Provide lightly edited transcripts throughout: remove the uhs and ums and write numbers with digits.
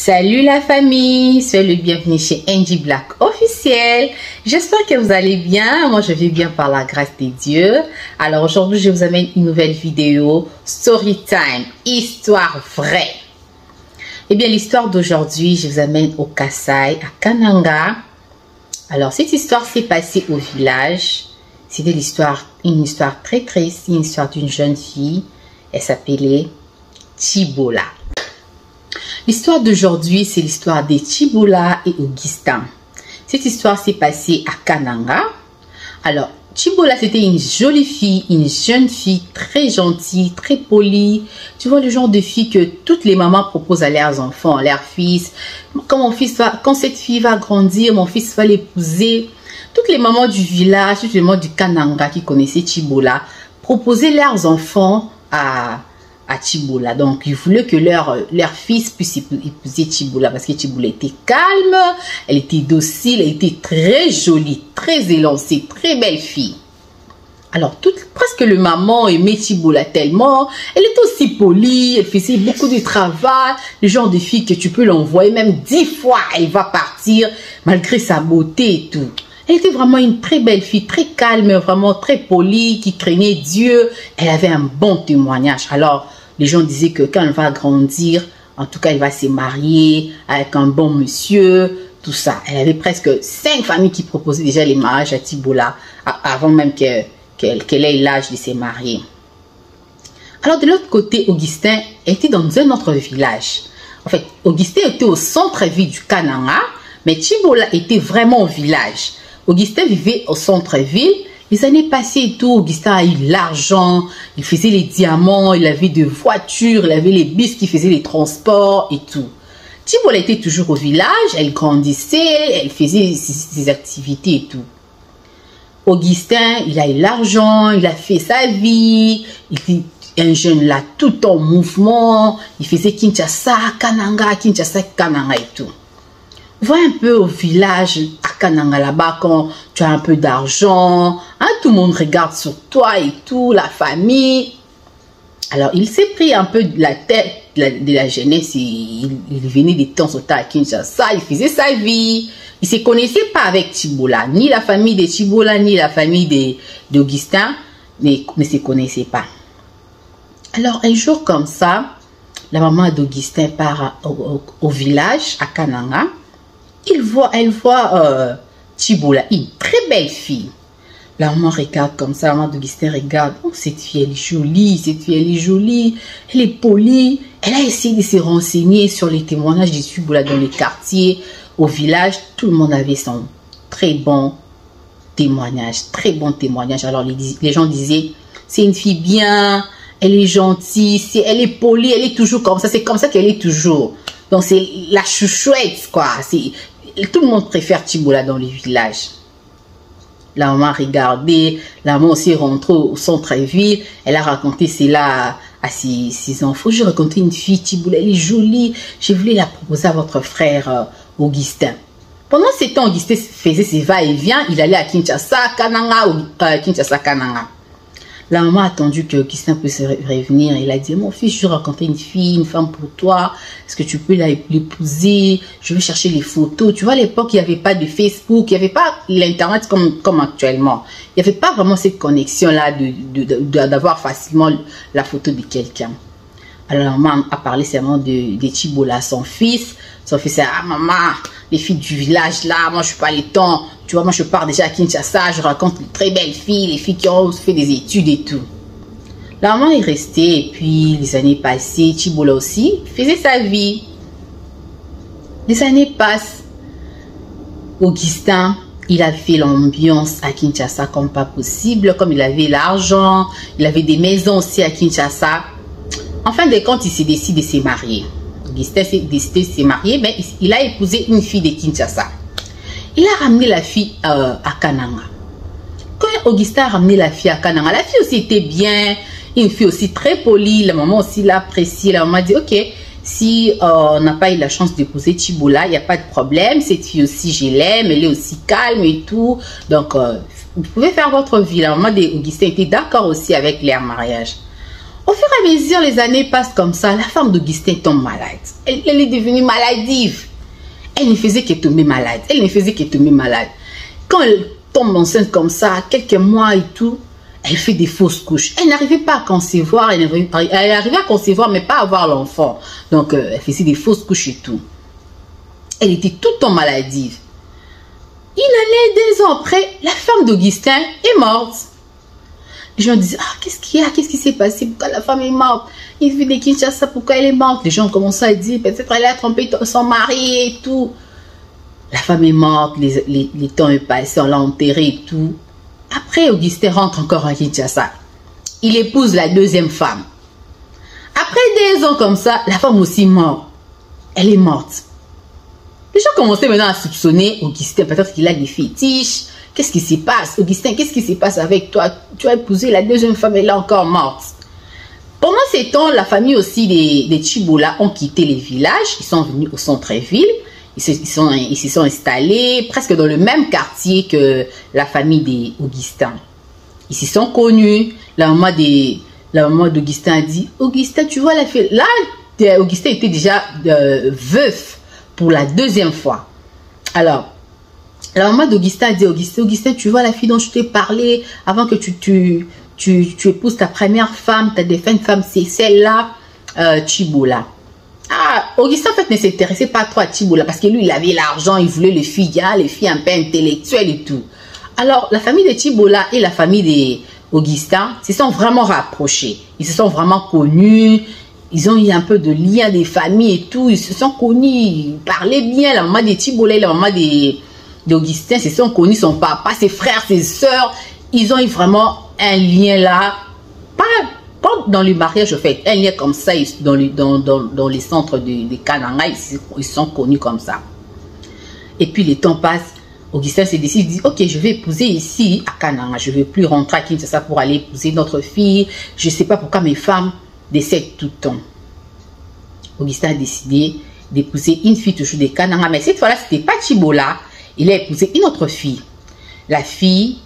Salut la famille, soyez le bienvenu chez Angie Black officiel. J'espère que vous allez bien. Moi je vais bien par la grâce de Dieu. Alors aujourd'hui je vous amène une nouvelle vidéo Story Time, histoire vraie. Eh bien l'histoire d'aujourd'hui je vous amène au Kasaï, à Kananga. Alors cette histoire s'est passée au village. C'était une histoire très triste, une histoire d'une jeune fille. Elle s'appelait Chibola. L'histoire d'aujourd'hui, c'est l'histoire de Chibola et Augustin. Cette histoire s'est passée à Kananga. Alors, Chibola, c'était une jolie fille, une jeune fille très gentille, très polie. Tu vois le genre de fille que toutes les mamans proposent à leurs enfants, à leurs fils. Quand cette fille va grandir, mon fils va l'épouser. Toutes les mamans du village, toutes les mamans du Kananga qui connaissaient Chibola, proposaient leurs enfants à Chibola. Donc, ils voulaient que leur fils puisse épouser Chibola parce que Chibola était calme, elle était docile, elle était très jolie, très élancée, très belle fille. Alors, presque le maman aimait Chibola tellement, elle était aussi polie, elle faisait beaucoup de travail, le genre de fille que tu peux l'envoyer même 10 fois, elle va partir malgré sa beauté et tout. Elle était vraiment une très belle fille, très calme, vraiment très polie, qui craignait Dieu. Elle avait un bon témoignage. Alors, les gens disaient que quand elle va grandir, en tout cas, elle va se marier avec un bon monsieur, tout ça. Elle avait presque 5 familles qui proposaient déjà les mariages à Chibola avant même qu'elle ait l'âge de se marier. Alors, de l'autre côté, Augustin était dans un autre village. En fait, Augustin était au centre-ville du Kananga, mais Chibola était vraiment au village. Augustin vivait au centre-ville. Les années passées et tout, Augustin a eu l'argent, il faisait les diamants, il avait des voitures, il avait les bus qui faisaient les transports et tout. Chibola était toujours au village, elle grandissait, elle faisait ses activités et tout. Augustin, il a eu l'argent, il a fait sa vie, il était un jeune là tout en mouvement, il faisait Kinshasa, Kananga et tout. Va un peu au village à Kananga là-bas quand tu as un peu d'argent, hein, tout le monde regarde sur toi et tout, la famille. Alors il s'est pris un peu de la tête de la jeunesse, il venait de temps en temps à Kinshasa, il faisait sa vie. Il ne se connaissait pas avec Chibola, ni la famille de Chibola, ni la famille d'Augustin, ne se connaissaient pas. Alors un jour comme ça, la maman d'Augustin part au village à Kananga. Elle voit Chibola, une très belle fille. La maman regarde comme ça, la maman d'Augustin regarde. Oh, cette fille, elle est jolie, elle est polie. Elle a essayé de se renseigner sur les témoignages de Chibola dans les quartiers, au village. Tout le monde avait son très bon témoignage, Alors les gens disaient, c'est une fille bien, elle est gentille, elle est polie, elle est toujours comme ça. C'est comme ça qu'elle est toujours. Donc c'est la chouchouette, quoi. Tout le monde préfère Chibola dans les villages. La maman regardait, la maman aussi rentrée au centre-ville. Elle a raconté cela à ses enfants. J'ai raconté une fille, Chibola, elle est jolie. Je voulais la proposer à votre frère Augustin. Pendant ce temps, Augustin faisait ses va-et-vient. Il allait à Kinshasa, Kananga. La maman a attendu que Augustin puisse revenir. Il a dit, mon fils, je vais raconter une fille, une femme pour toi. Est-ce que tu peux l'épouser? Je vais chercher les photos. Tu vois, à l'époque, il n'y avait pas de Facebook. Il n'y avait pas l'Internet comme actuellement. Il n'y avait pas vraiment cette connexion-là d'avoir facilement la photo de quelqu'un. Alors, la maman a parlé seulement de Chibola, son fils. Son fils a dit, ah maman, les filles du village là, moi je suis pas les temps. Tu vois, moi je pars déjà à Kinshasa, je raconte les très belles filles, les filles qui ont fait des études et tout. La maman est restée et puis les années passées, Chibola aussi faisait sa vie. Les années passent. Augustin, il a fait l'ambiance à Kinshasa comme pas possible, comme il avait l'argent, il avait des maisons aussi à Kinshasa. En fin de compte, il s'est décidé de se marier. Augustin s'est décidé de se marier, mais il a épousé une fille de Kinshasa. Il a ramené la fille à Kananga. Quand Augustin a ramené la fille à Kananga, la fille aussi était bien, une fille aussi très polie, la maman aussi l'a appréciée. La maman a dit, ok, si on n'a pas eu la chance d'épouser Chibola, il n'y a pas de problème, cette fille aussi je l'aime, elle est aussi calme et tout, donc vous pouvez faire votre vie. La maman d'Augustin était d'accord aussi avec leur mariage. Au fur et à mesure, les années passent comme ça. La femme d'Augustin tombe malade. Elle est devenue maladive. Elle ne faisait que tomber malade. Elle ne faisait que tomber malade. Quand elle tombe enceinte comme ça, quelques mois et tout, elle fait des fausses couches. Elle n'arrivait pas à concevoir. Elle arrivait à concevoir, mais pas à avoir l'enfant. Donc, elle faisait des fausses couches et tout. Elle était tout le temps maladive. Une année, 2 ans après, la femme d'Augustin est morte. Les gens disent, ah, qu'est-ce qu'il y a? Qu'est-ce qui s'est passé? Pourquoi la femme est morte? Il vit des Kinshasa, pourquoi elle est morte? Les gens commencent à dire, peut-être elle a trompé son mari et tout. La femme est morte, les temps est passé, on l'a enterrée et tout. Après, Augustin rentre encore à Kinshasa. Il épouse la 2e femme. Après 2 ans comme ça, la femme aussi morte. Elle est morte. Les gens commençaient maintenant à soupçonner Augustin, peut-être qu'il a des fétiches. Qu'est-ce qui se passe? Augustin, qu'est-ce qui se passe avec toi? Tu as épousé la 2e femme, elle est encore morte. Pendant ces temps, la famille aussi des Chibola ont quitté les villages. Ils sont venus au centre-ville. Ils se sont installés presque dans le même quartier que la famille des Augustins. Ils se sont connus. La maman d'Augustin a dit, Augustin, tu vois la fille. Là, Augustin était déjà veuf pour la 2e fois. Alors, la maman d'Augustin a dit, Augustin, tu vois la fille dont je t'ai parlé avant que tu épouses ta première femme, ta défunte femme, c'est celle-là, Chibola. Ah, Augustin en fait ne s'intéressait pas trop à Chibola parce que lui, il avait l'argent, il voulait les filles un peu intellectuelles et tout. Alors, la famille de Chibola et la famille d'Augustin se sont vraiment rapprochés. Ils se sont vraiment connus. Ils ont eu un peu de lien des familles et tout. Ils se sont connus, ils parlaient bien. La maman de Chibola et la maman d'Augustin se sont connus, son papa, ses frères, ses soeurs. Ils ont eu vraiment un lien là. Pas dans le mariage, en fait. Un lien comme ça, dans les centres de Kananga, ils sont connus comme ça. Et puis, les temps passent. Augustin se décide, il dit, ok, je vais épouser ici à Kananga. Je ne vais plus rentrer à Kinshasa pour aller épouser notre fille. Je ne sais pas pourquoi mes femmes décèdent tout le temps. Augustin a décidé d'épouser une fille toujours de Kananga. Mais cette fois-là, ce n'était pas Chibola. Il a épousé une autre fille. La fille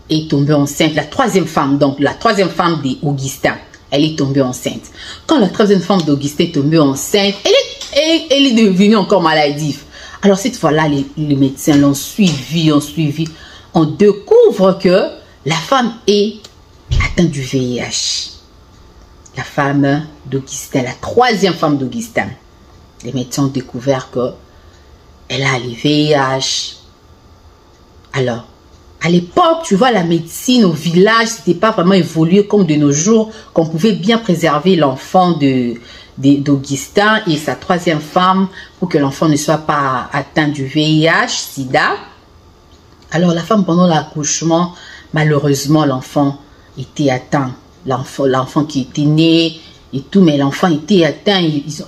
est tombée enceinte. La 3e femme, donc la 3e femme d'Augustin, elle est tombée enceinte. Quand la 3e femme d'Augustin est tombée enceinte, elle est devenue encore maladive. Alors cette fois-là, les médecins l'ont suivi. On découvre que la femme est atteinte du VIH. La femme d'Augustin, la 3e femme d'Augustin. Les médecins ont découvert qu'elle a le VIH. Alors, à l'époque, tu vois, la médecine au village, c'était pas vraiment évolué comme de nos jours, qu'on pouvait bien préserver l'enfant d'Augustin et sa 3e femme pour que l'enfant ne soit pas atteint du VIH, SIDA. Alors, la femme, pendant l'accouchement, malheureusement, l'enfant était atteint. L'enfant qui était né et tout, mais l'enfant était atteint.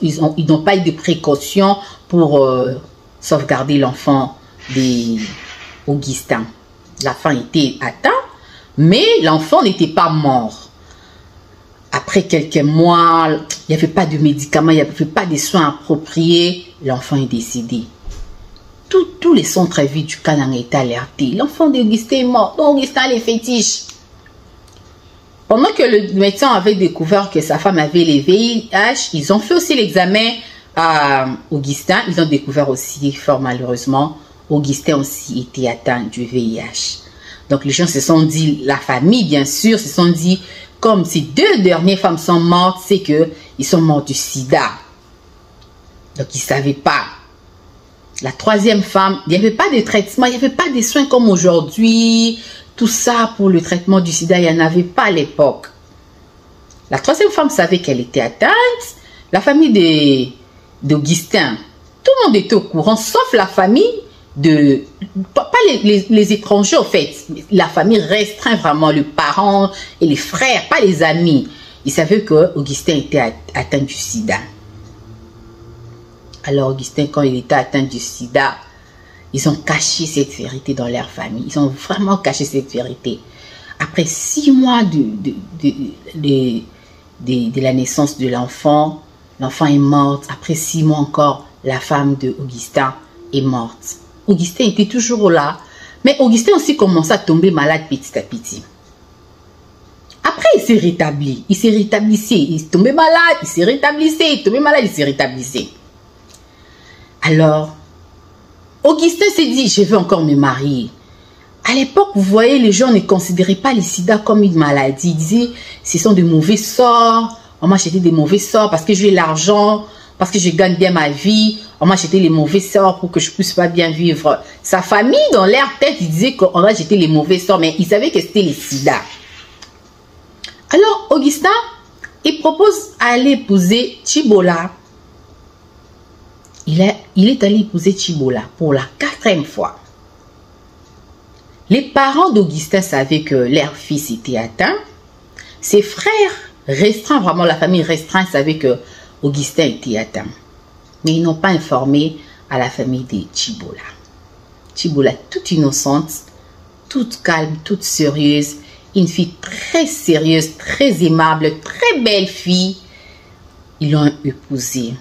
Ils n'ont pas eu de précautions pour sauvegarder l'enfant d'Augustin. L'enfant était atteint, mais l'enfant n'était pas mort. Après quelques mois, il n'y avait pas de médicaments, il n'y avait pas de soins appropriés. L'enfant est décédé. Tous les centres-villes du Kananga étaient alertés. L'enfant d'Augustin est mort. Donc, Augustin a les fétiches. Pendant que le médecin avait découvert que sa femme avait les VIH, ils ont fait aussi l'examen à Augustin. Ils ont découvert aussi, fort malheureusement, Augustin aussi était atteint du VIH. Donc les gens se sont dit, la famille bien sûr, se sont dit, comme ces 2 dernières femmes sont mortes, c'est qu'ils sont morts du sida. Donc ils ne savaient pas. La 3e femme, il n'y avait pas de traitement, il n'y avait pas de soins comme aujourd'hui. Tout ça pour le traitement du sida, il n'y en avait pas à l'époque. La 3e femme savait qu'elle était atteinte. La famille d'Augustin, tout le monde était au courant, sauf la famille pas les étrangers, en fait. La famille restreint vraiment, le parent et les frères, pas les amis. Ils savaient que Augustin était atteint du sida. Alors Augustin, quand il était atteint du sida, ils ont caché cette vérité dans leur famille. Ils ont vraiment caché cette vérité. Après 6 mois de la naissance de l'enfant, l'enfant est mort. Après 6 mois encore, la femme d'Augustin est morte. Augustin était toujours là, mais Augustin aussi commençait à tomber malade petit à petit. Après, il s'est rétabli. Il s'est rétablissé. Il est tombé malade. Il s'est rétablissé. Il est tombé malade. Il s'est rétablissé. Alors, Augustin s'est dit, je veux encore me marier. À l'époque, vous voyez, les gens ne considéraient pas le sida comme une maladie. Ils disaient, ce sont de mauvais sorts. On m'a acheté des mauvais sorts parce que j'ai l'argent, parce que je gagne bien ma vie. On m'a acheté les mauvais sorts pour que je puisse pas bien vivre. Sa famille, dans leur tête, ils disaient qu'on a jeté les mauvais sorts, mais ils savaient que c'était le sida. Alors, Augustin, il propose d'aller épouser Chibola. Il est allé épouser Chibola pour la 4e fois. Les parents d'Augustin savaient que leur fils était atteint. Ses frères restreints, vraiment la famille restreinte, savait que Augustin était atteint. Mais ils n'ont pas informé à la famille de Chibola. Chibola, toute innocente, toute calme, toute sérieuse, une fille très sérieuse, très aimable, très belle fille. Ils l'ont épousée.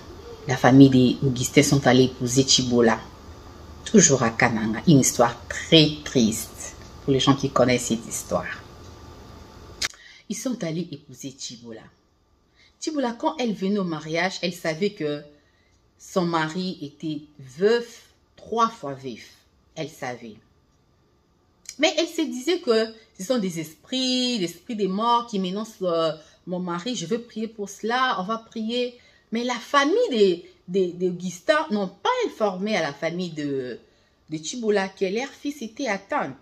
La famille d'Augustin sont allés épouser Chibola. Toujours à Kananga. Une histoire très triste pour les gens qui connaissent cette histoire. Ils sont allés épouser Chibola. Chibola, quand elle venait au mariage, elle savait que son mari était veuf, 3 fois veuf. Elle savait. Mais elle se disait que ce sont des esprits, l'esprit des morts qui menacent mon mari. Je veux prier pour cela, on va prier. Mais la famille d'Augustin n'ont pas informé à la famille de Chibola que leur fils était atteint.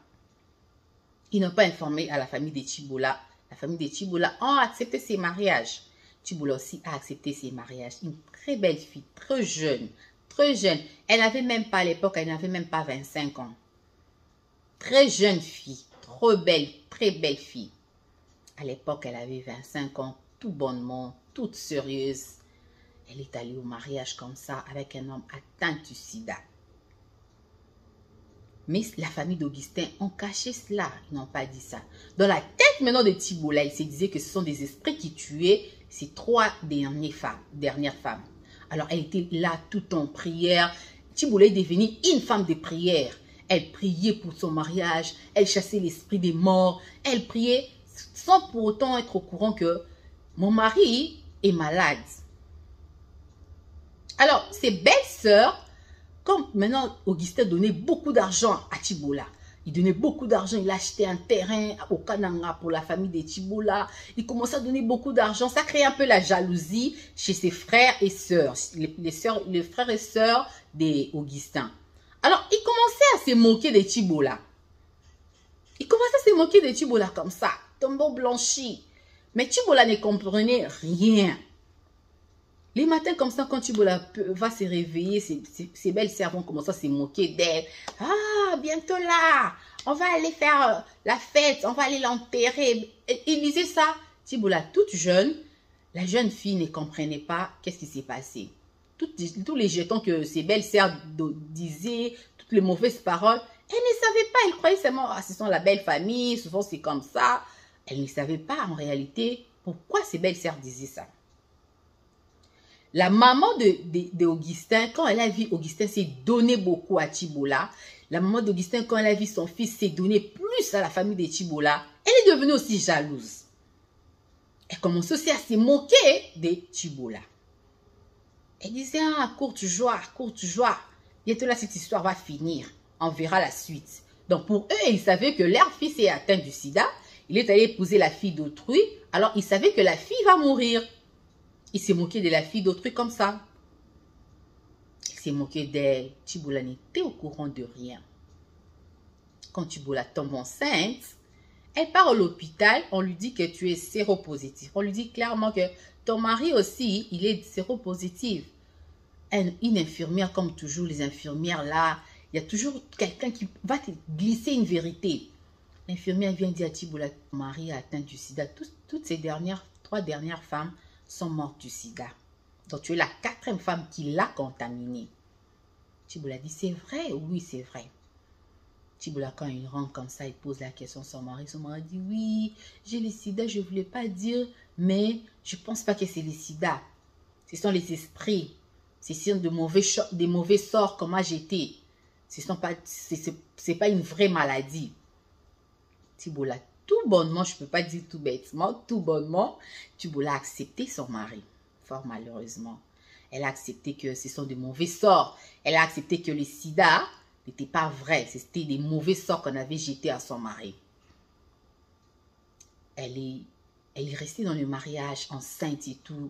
Ils n'ont pas informé à la famille de Chibola. La famille de Chibola a accepté ses mariages. Chibola aussi a accepté ses mariages. Une très belle fille, très jeune, très jeune. Elle n'avait même pas à l'époque, elle n'avait même pas 25 ans. Très jeune fille, très belle fille. À l'époque, elle avait 25 ans, tout bonnement, toute sérieuse. Elle est allée au mariage comme ça avec un homme atteint du sida. Mais la famille d'Augustin ont caché cela. Ils n'ont pas dit ça. Dans la tête maintenant de Chibola, il se disait que ce sont des esprits qui tuaient ces 3 dernières femmes. Alors, elle était là tout en prière. Chibola est devenue une femme de prière. Elle priait pour son mariage. Elle chassait l'esprit des morts. Elle priait sans pour autant être au courant que mon mari est malade. Alors, ses belles-sœurs, comme maintenant Augustin donnait beaucoup d'argent à Chibola, il donnait beaucoup d'argent, il achetait un terrain au Kananga pour la famille de Chibola, il commençait à donner beaucoup d'argent, ça créait un peu la jalousie chez ses frères et sœurs, les frères et sœurs d'Augustin. Alors, il commençait à se moquer de Chibola. Il commençait à se moquer de Chibola comme ça, tombeau blanchi. Mais Chibola ne comprenait rien. Les matins comme ça, quand Chibola va se réveiller, ses belles sœurs vont commencer à se moquer d'elle. Ah, bientôt là, on va aller faire la fête, on va aller l'enterrer. Il disait ça. Chibola, toute jeune, la jeune fille ne comprenait pas qu'est-ce qui s'est passé. Tous les jetons que ses belles sœurs disaient, toutes les mauvaises paroles, elle ne savait pas. Elle croyait seulement, ah, ce sont la belle famille, souvent c'est comme ça. Elle ne savait pas en réalité pourquoi ses belles sœurs disaient ça. La maman d'Augustin, quand elle a vu Augustin s'est donné beaucoup à Chibola, la maman d'Augustin, quand elle a vu son fils s'est donné plus à la famille de Chibola, elle est devenue aussi jalouse. Elle commence aussi à se moquer de Chibola. Elle disait, ah, courte joie, bientôt là, cette histoire va finir. On verra la suite. Donc pour eux, ils savaient que leur fils est atteint du sida. Il est allé épouser la fille d'autrui. Alors ils savaient que la fille va mourir. Il s'est moqué de la fille d'autrui comme ça. Il s'est moqué d'elle. Chibola n'était au courant de rien. Quand Chibola tombe enceinte, elle part à l'hôpital. On lui dit que tu es séropositif. On lui dit clairement que ton mari aussi, il est séropositif. Une infirmière, comme toujours les infirmières là, il y a toujours quelqu'un qui va te glisser une vérité. L'infirmière vient dire à Chibola, ton mari a atteint du sida. Toutes ces 3 dernières femmes sont mortes du sida. Donc tu es la 4e femme qui l'a contaminée. Chibola dit, c'est vrai? Oui, c'est vrai. Chibola, quand il rentre comme ça, il pose la question à son mari. Son mari dit, oui, j'ai le sida, je ne voulais pas dire, mais je ne pense pas que c'est le sida. Ce sont les esprits. Ce sont des mauvais sorts comme moi j'étais. Ce n'est pas une vraie maladie. Chibola, tout bonnement, je ne peux pas dire tout bêtement, tout bonnement, Tiboula a accepté son mari, fort malheureusement. Elle a accepté que ce sont de mauvais sorts. Elle a accepté que le sida n'était pas vrai. C'était des mauvais sorts qu'on avait jetés à son mari. Elle est restée dans le mariage, enceinte et tout.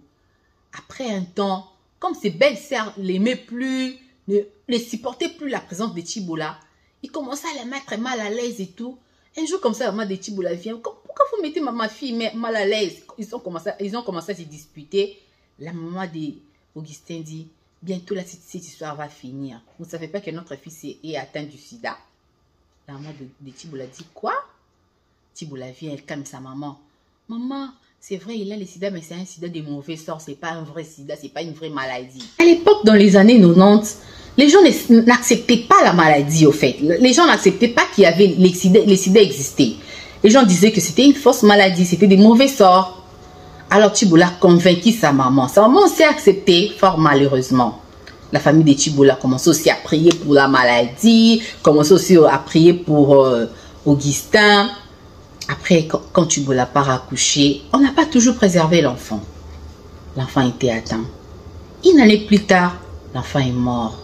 Après un temps, comme ses belles-sœurs ne l'aimaient plus, ne supportaient plus la présence de Tiboula, ils commençaient à la mettre mal à l'aise et tout. Un jour comme ça, la maman de Tiboula vient. Pourquoi vous mettez ma fille mal à l'aise? Ils ont commencé à se disputer. La maman d'Augustin dit, bientôt là, cette histoire va finir. Vous ne savez pas que notre fils est atteint du sida? La maman de Tiboula dit, quoi? Tiboula vient, elle calme sa maman. Maman, c'est vrai, il a le sida, mais c'est un sida de mauvais sort. C'est pas un vrai sida, c'est pas une vraie maladie. À l'époque, dans les années 90, les gens n'acceptaient pas la maladie, au fait. Les gens n'acceptaient pas qu'il y avait les sida existaient. Les gens disaient que c'était une fausse maladie, c'était des mauvais sorts. Alors Tiboula a convaincu sa maman. Sa maman s'est acceptée, fort malheureusement. La famille de Tiboula commence aussi à prier pour la maladie, commence aussi à prier pour Augustin. Après, quand Tiboula part accoucher, on n'a pas toujours préservé l'enfant. L'enfant était atteint. Une année plus tard, l'enfant est mort.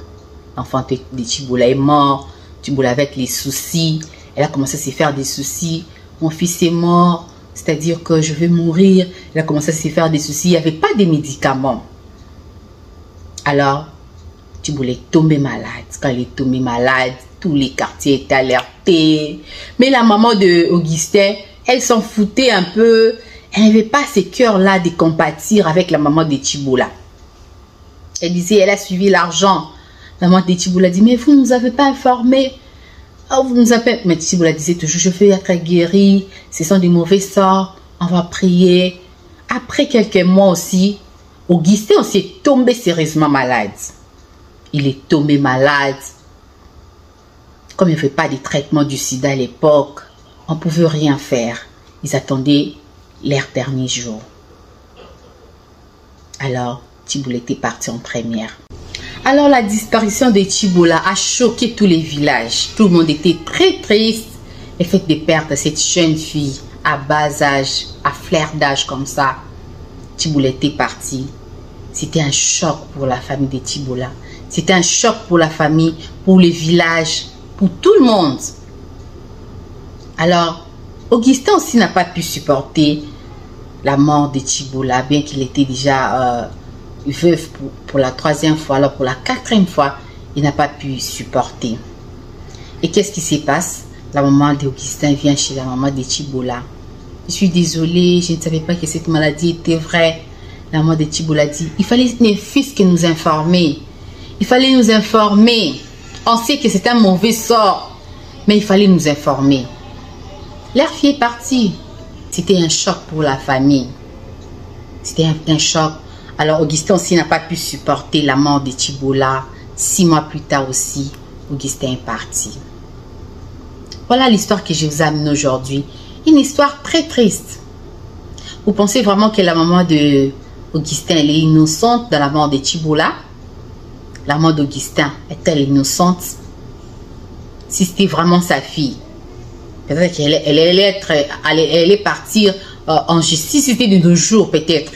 L'enfant de Tiboula est mort. Tiboula avec les soucis. Elle a commencé à se faire des soucis. Mon fils est mort. C'est-à-dire que je vais mourir. Elle a commencé à se faire des soucis. Il n'y avait pas de médicaments. Alors, Tiboula est tombée malade. Quand elle est tombée malade, tous les quartiers étaient alertés. Mais la maman de Augustin, elle s'en foutait un peu. Elle n'avait pas ce cœur-là de compatir avec la maman de Tiboula. Elle disait, elle a suivi l'argent. La maman de Tiboula dit, mais vous ne nous avez pas informé. Oh, vous nous avez... Mais Tiboula disait toujours, je vais être guérie. Ce sont des mauvais sorts. On va prier. Après quelques mois aussi, Augustin aussi est tombé sérieusement malade. Il est tombé malade. Comme il n'y avait pas de traitement du sida à l'époque, on ne pouvait rien faire. Ils attendaient leurs derniers jours. Alors, Tiboula était parti en première. Alors, la disparition de Tiboula a choqué tous les villages. Tout le monde était très triste. Le fait de perdre cette jeune fille à bas âge, à flair d'âge comme ça. Tiboula était parti. C'était un choc pour la famille de Tiboula. C'était un choc pour la famille, pour les villages, pour tout le monde. Alors, Augustin aussi n'a pas pu supporter la mort de Tiboula, bien qu'il était déjà veuf pour la 3e fois. Alors, pour la 4e fois, il n'a pas pu supporter. Et qu'est-ce qui se passe? La maman d'Augustin vient chez la maman de Tiboula. Je suis désolée, je ne savais pas que cette maladie était vraie. La maman de Tiboula dit, il fallait les fils que nous informer. Il fallait nous informer. On sait que c'est un mauvais sort, mais il fallait nous informer. Leur fille est partie. C'était un choc pour la famille. C'était un choc. Alors Augustin aussi n'a pas pu supporter la mort de Tiboula. 6 mois plus tard aussi, Augustin est parti. Voilà l'histoire que je vous amène aujourd'hui. Une histoire très triste. Vous pensez vraiment que la maman de Augustin elle est innocente dans la mort de Tiboula? La mort d'Augustin est-elle innocente? Si c'était vraiment sa fille, peut-être qu'elle allait partir en justice. Si c'était de nos jours, peut-être.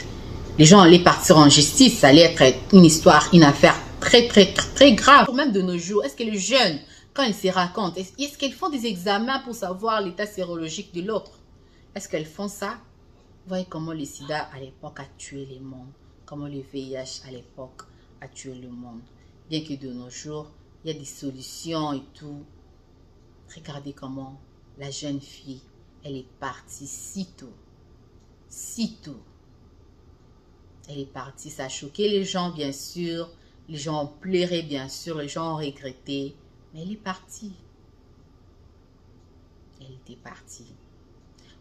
Les gens allaient partir en justice. Ça allait être une histoire, une affaire très, très, très grave. Même de nos jours, est-ce que les jeunes, quand ils se racontent, est-ce qu'ils font des examens pour savoir l'état sérologique de l'autre? Est-ce qu'elles font ça? Vous voyez comment le sida à l'époque a tué le monde. Comment le VIH à l'époque a tué le monde. Bien que de nos jours, il y a des solutions et tout. Regardez comment la jeune fille, elle est partie si tôt. Si tôt. Elle est partie, ça a choqué les gens, bien sûr. Les gens ont pleuré, bien sûr. Les gens ont regretté. Mais elle est partie. Elle était partie.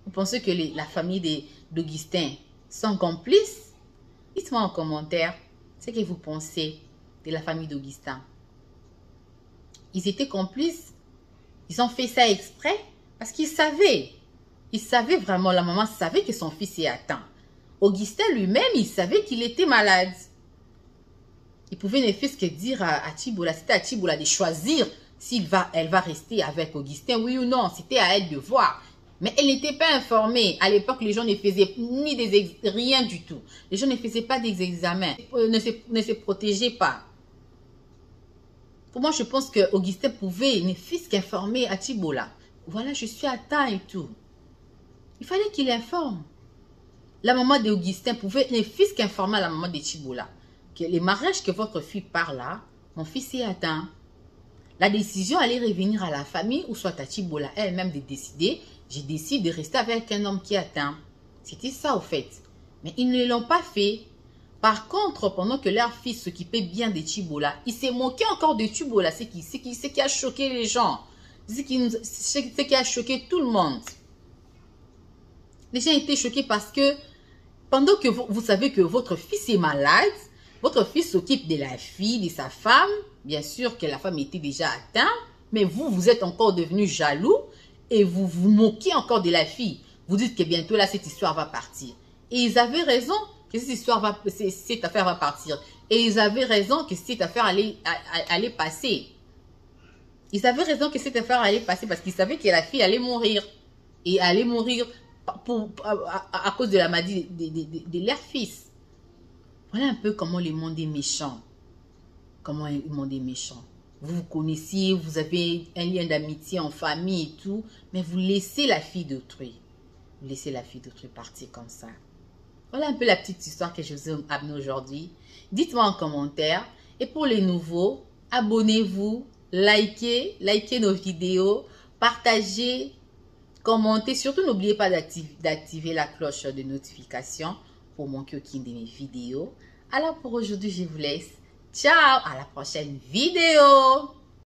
Vous pensez que la famille d'Augustin sont complices? Dites-moi en commentaire ce que vous pensez de la famille d'Augustin. Ils étaient complices? Ils ont fait ça exprès? Parce qu'ils savaient. Ils savaient vraiment, la maman savait que son fils est atteint. Augustin lui-même, il savait qu'il était malade. Il pouvait ne faire que dire à Tiboula, c'était à Tiboula de choisir si elle va rester avec Augustin, oui ou non. C'était à elle de voir. Mais elle n'était pas informée. À l'époque, les gens ne faisaient rien du tout. Les gens ne faisaient pas des examens, ne se protégeaient pas. Pour moi, je pense que Augustin pouvait ne fût qu'informer à Tibola. Voilà, je suis atteint et tout. Il fallait qu'il informe. La maman d'Augustin pouvait ne fût qu'informer à la maman de Tibola que les mariages que votre fille part là, mon fils est atteint. La décision allait revenir à la famille ou soit à Tibola elle-même de décider. Je décide de rester avec un homme qui est atteint. C'était ça au fait. Mais ils ne l'ont pas fait. Par contre, pendant que leur fils s'occupait bien de Tibola, il s'est moqué encore de Tibola. C'est qui a choqué les gens. C'est qui a choqué tout le monde. Les gens étaient choqués parce que pendant que vous savez que votre fils est malade, votre fils s'occupe de la fille, de sa femme. Bien sûr que la femme était déjà atteinte, mais vous êtes encore devenu jaloux et vous vous moquez encore de la fille. Vous dites que bientôt là, cette histoire va partir. Et ils avaient raison que cette affaire va partir. Et ils avaient raison que cette affaire allait passer. Ils avaient raison que cette affaire allait passer parce qu'ils savaient que la fille allait mourir. Et allait mourir à cause de la maladie de leur fils. Voilà un peu comment le monde est méchant. Comment le monde est méchant. Vous vous connaissiez, vous avez un lien d'amitié en famille et tout, mais vous laissez la fille d'autrui. Vous laissez la fille d'autrui partir comme ça. Voilà un peu la petite histoire que je vous ai amenée aujourd'hui. Dites-moi en commentaire. Et pour les nouveaux, abonnez-vous, likez nos vidéos, partagez, commentez. Surtout, n'oubliez pas d'activer la cloche de notification pour manquer aucune de mes vidéos. Alors pour aujourd'hui, je vous laisse. Ciao, à la prochaine vidéo.